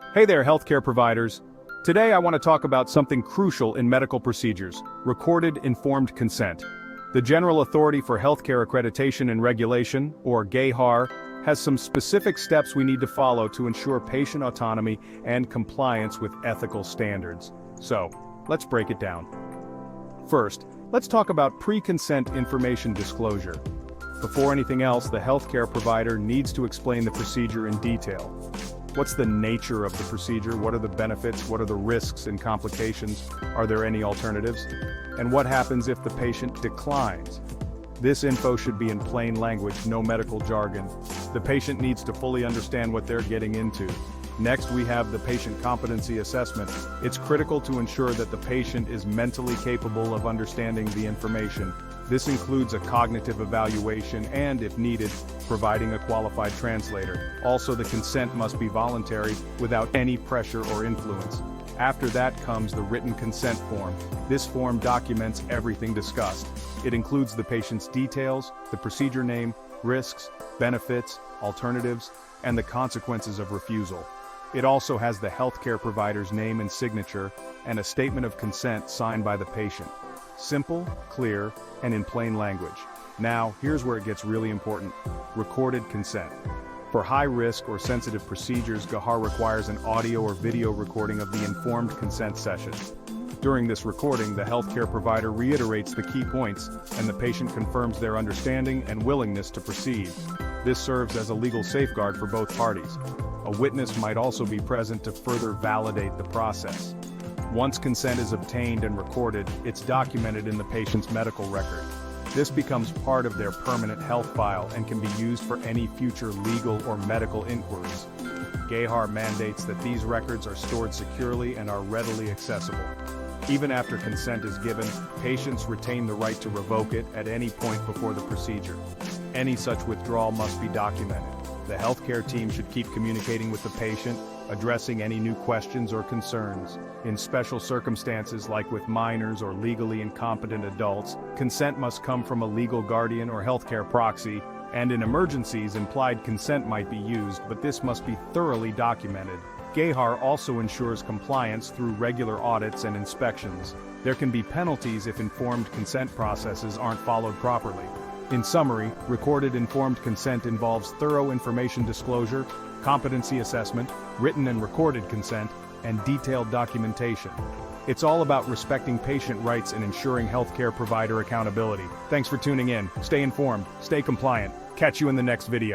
Hey there, healthcare providers. Today I want to talk about something crucial in medical procedures: recorded informed consent. The General Authority for Healthcare Accreditation and Regulation, or GAHAR, has some specific steps we need to follow to ensure patient autonomy and compliance with ethical standards. So, let's break it down. First, let's talk about pre-consent information disclosure. Before anything else, the healthcare provider needs to explain the procedure in detail. What's the nature of the procedure? What are the benefits? What are the risks and complications? Are there any alternatives? And what happens if the patient declines? This info should be in plain language, no medical jargon. The patient needs to fully understand what they're getting into. Next, we have the patient competency assessment. It's critical to ensure that the patient is mentally capable of understanding the information. This includes a cognitive evaluation and, if needed, providing a qualified translator. Also, the consent must be voluntary, without any pressure or influence. After that comes the written consent form. This form documents everything discussed. It includes the patient's details, the procedure name, risks, benefits, alternatives, and the consequences of refusal. It also has the healthcare provider's name and signature, and a statement of consent signed by the patient. Simple, clear, and in plain language. Now, here's where it gets really important: recorded consent. For high-risk or sensitive procedures, GAHAR requires an audio or video recording of the informed consent session. During this recording, the healthcare provider reiterates the key points, and the patient confirms their understanding and willingness to proceed. This serves as a legal safeguard for both parties. A witness might also be present to further validate the process. Once consent is obtained and recorded, it's documented in the patient's medical record. This becomes part of their permanent health file and can be used for any future legal or medical inquiries. GAHAR mandates that these records are stored securely and are readily accessible. Even after consent is given, patients retain the right to revoke it at any point before the procedure. Any such withdrawal must be documented. The healthcare team should keep communicating with the patient, addressing any new questions or concerns. In special circumstances like with minors or legally incompetent adults, consent must come from a legal guardian or healthcare proxy, and in emergencies, implied consent might be used, but this must be thoroughly documented. GAHAR also ensures compliance through regular audits and inspections. There can be penalties if informed consent processes aren't followed properly. In summary, recorded informed consent involves thorough information disclosure, competency assessment, written and recorded consent, and detailed documentation. It's all about respecting patient rights and ensuring healthcare provider accountability. Thanks for tuning in. Stay informed, stay compliant. Catch you in the next video.